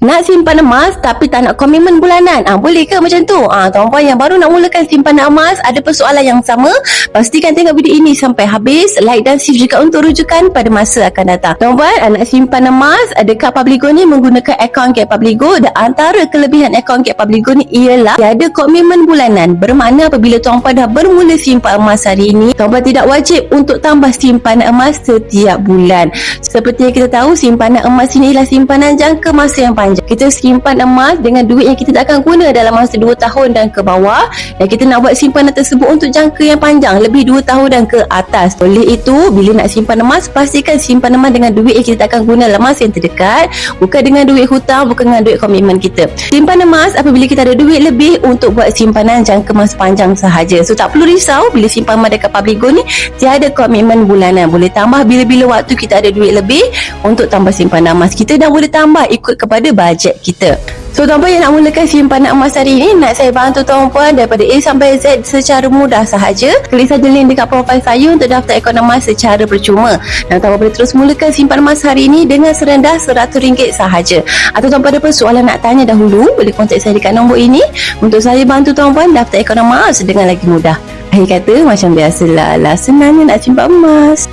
Nak simpan emas tapi tak nak komitmen bulanan, boleh ke macam tu? Tuan-puan yang baru nak mulakan simpanan emas, ada persoalan yang sama, pastikan tengok video ini sampai habis, like dan save juga untuk rujukan pada masa akan datang. Tuan-puan, nak simpan emas dekat Publigo ni menggunakan akaun Get Publigo, dan antara kelebihan akaun Get Publigo ni ialah tiada komitmen bulanan. Bermakna apabila tuan-puan dah bermula simpan emas hari ini, tuan-puan tidak wajib untuk tambah simpanan emas setiap bulan. Seperti yang kita tahu, simpanan emas ini ialah simpanan jangka masa yang panjang. Kita simpan emas dengan duit yang kita tak akan guna dalam masa 2 tahun dan ke bawah, dan kita nak buat simpanan tersebut untuk jangka yang panjang, lebih 2 tahun dan ke atas. Oleh itu, bila nak simpan emas, pastikan simpan emas dengan duit yang kita tak akan guna dalam masa yang terdekat, bukan dengan duit hutang, bukan dengan duit komitmen kita. Simpan emas apabila kita ada duit lebih untuk buat simpanan jangka masa panjang sahaja. So tak perlu risau bila simpan emas dekat Publigo ni, tiada komitmen bulanan. Boleh tambah bila-bila waktu kita ada duit lebih untuk tambah simpanan emas kita, dan boleh tambah ikut kepada bajet kita. So tuan-puan yang nak mulakan simpanan emas hari ini, nak saya bantu tuan-puan daripada A sampai Z secara mudah sahaja. Klik saja link dekat profil saya untuk daftar akaun emas secara percuma, dan tuan-puan boleh terus mulakan simpanan emas hari ini dengan serendah RM100 sahaja. Atau tuan-puan ada persoalan nak tanya dahulu, boleh kontak saya dekat nombor ini untuk saya bantu tuan-puan daftar akaun emas dengan lagi mudah. Akhir kata, macam biasalah, senangnya nak simpan emas.